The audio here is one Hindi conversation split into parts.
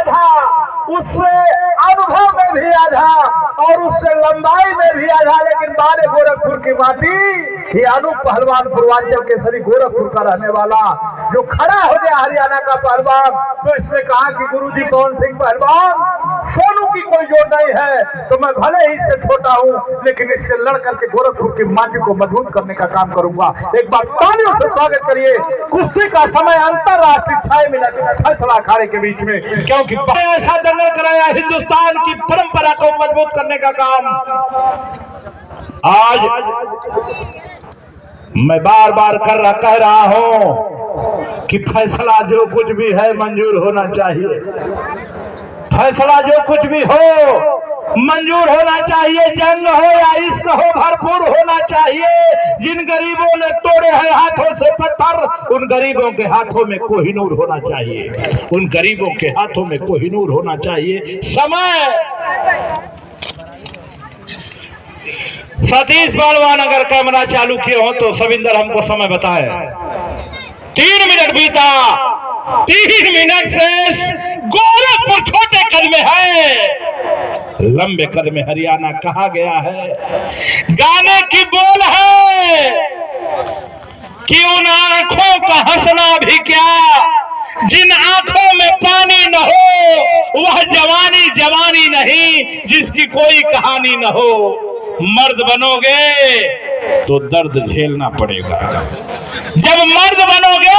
आधा, उससे अनुभव में भी आधा और उससे लंबाई में भी आधा। लेकिन बारे गोरखपुर की माटी, ये अनूप पहलवान पूर्वांचल के सभी गोरखपुर का रहने वाला जो खड़ा हो गया हरियाणा का पहलवान, तो इसने कहा कि गुरुजी पवन सिंह पहलवान, सोनू की कोई जोड़ नहीं है, तो मैं भले ही इससे छोटा हूं लेकिन इससे लड़ करके गोरखपुर की माटी को मजबूत करने का काम करूंगा। एक बार तालियों से स्वागत करिए। कुश्ती का समय अंतरराष्ट्रीय 6 मिनट फैसला अखाड़े के बीच में, क्योंकि ऐसा दंगल कराया हिंदुस्तान की परंपरा को मजबूत करने का काम। आज मैं बार बार कह रहा हूं कि फैसला जो कुछ भी है मंजूर होना चाहिए। फैसला जो कुछ भी हो मंजूर होना चाहिए। जंग हो या इश्क हो, भरपूर होना चाहिए। जिन गरीबों ने तोड़े हैं हाथों से पत्थर, उन गरीबों के हाथों में कोहिनूर होना चाहिए। उन गरीबों के हाथों में कोहिनूर होना चाहिए। समय सतीश पहलवान अगर कैमरा चालू किए हो तो सविंदर हमको समय बताए। 3 मिनट बीता। 3 मिनट से गोरखपुर छोटे कद में है, लंबे कद में हरियाणा कहा गया है। गाने की बोल है कि उन आंखों का हंसना भी क्या, जिन आंखों में पानी न हो, वह जवानी जवानी नहीं जिसकी कोई कहानी न हो। मर्द बनोगे तो दर्द झेलना पड़ेगा। जब मर्द बनोगे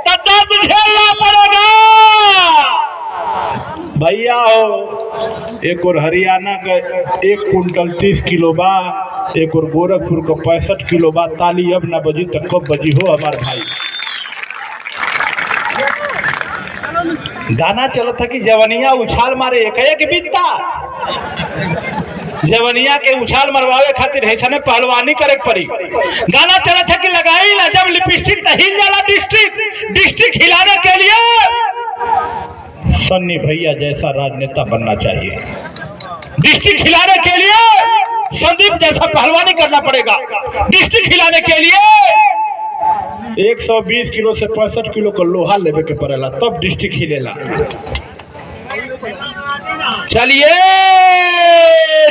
तो दर्द झेलना पड़ेगा। भैया हो, एक और हरियाणा का 1 कुंटल 30 किलो बा, एक और गोरखपुर का 65 किलो बा। ताली अब न बजी तो कब बजी हो हमारे भाई। गाना चला था कि जवनिया उछाल मारे एक बीतता। जवनिया के उछाल मरवावे खातिर ऐसा पहलवानी करे पड़ी। गाना चला था कि लगाई ना जब लिपस्टिक हिल जाला डिस्ट्रिक्ट हिलाने के लिए सन्नी भैया जैसा राजनेता बनना चाहिए। डिस्ट्रिक्ट हिलाने के लिए संदीप जैसा पहलवानी करना पड़ेगा। डिस्ट्रिक्ट हिलाने के लिए 120 किलो से 65 किलो का लोहा लेवे के पड़ेला, तब डिस्ट्रिक्ट हिलेला। चलिए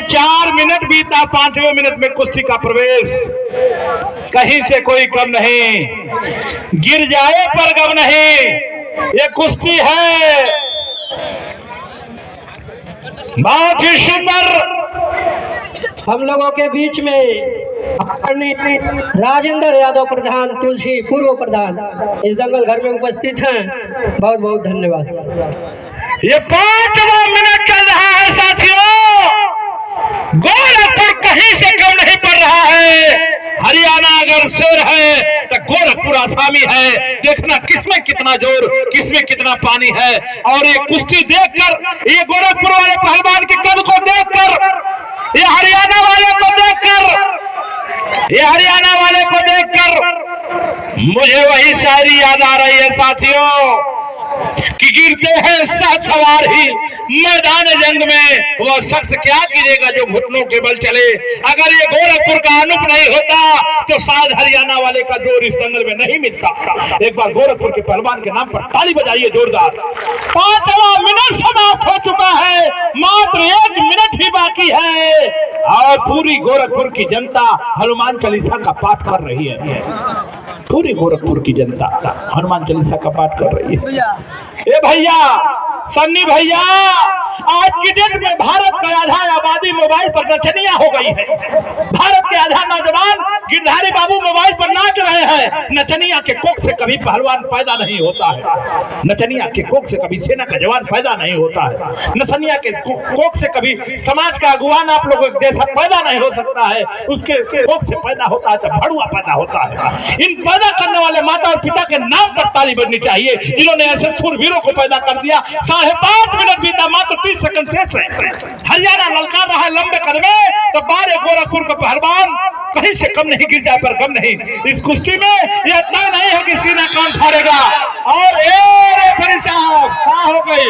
4 मिनट बीता। 5वें मिनट में कुश्ती का प्रवेश। कहीं से कोई कम नहीं, गिर जाए पर गम नहीं। ये कुश्ती है बहुत ही सुंदर। हम लोगों के बीच में राजेंद्र यादव प्रधान, तुलसी पूर्व प्रधान इस दंगल घर में उपस्थित हैं। बहुत बहुत धन्यवाद। ये 5वां मिनट चल रहा है साथियों। गोरखपुर कहीं से कम नहीं पड़ रहा है। हरियाणा अगर शेर है तो गोरखपुर आसामी है। देखना किसमें कितना जोर, किसमें कितना पानी है। और ये कुश्ती देखकर, ये गोरखपुर वाले पहलवान के कद को देखकर, ये हरियाणा वाले को देखकर, ये हरियाणा वाले को देखकर मुझे वही शायरी याद आ रही है साथियों कि गिरते हैं साथ सवार ही मैदान जंग में, वह शख्स क्या गिरेगा जो घुटनों के बल चले। अगर ये गोरखपुर का अनूप नहीं होता तो शायद हरियाणा वाले का जोर इस दंगल में नहीं मिलता। एक बार गोरखपुर के पहलवान के नाम पर ताली बजाइए जोरदार। 5वां मिनट समाप्त हो चुका है, मात्र 1 मिनट ही बाकी है और पूरी गोरखपुर की जनता हनुमान चालीसा का पाठ कर रही है। पूरी गोरखपुर की जनता हनुमान चालीसा का पाठ कर रही है। ए भैया, सन्नी भैया, आज की डेट में भारत का आधा आबादी मोबाइल पर नचनिया हो गई है। भारत के आधा नौजवान गिरधारी बाबू मोबाइल पर नाच रहे हैं। नचनिया के कोख से कभी पहलवान पैदा नहीं होता है। नचनिया के कोख से कभी सेना का जवान पैदा नहीं होता है। नचनिया के कोख से कभी समाज का अगुवान आप लोगों जैसा पैदा नहीं हो सकता है। उसके कोख से पैदा होता है तो भड़ुआ पैदा होता है। इन पैदा करने वाले माता और पिता के नाम पर ताली बजनी चाहिए जिन्होंने ऐसे शूरवीरों को पैदा कर दिया। 5.5 मिनट बीता, मात्र 30 सेकंड शेष है। हरियाणा ललकार रहा है लंबे कद में, तो बारे गोरखपुर का पहलवान कहीं से कम नहीं, गिर जाए पर कम नहीं। इस कुश्ती में यह तय नहीं है कि सीना कौन फाड़ेगा। और रेफरी साहब क्या हो गई।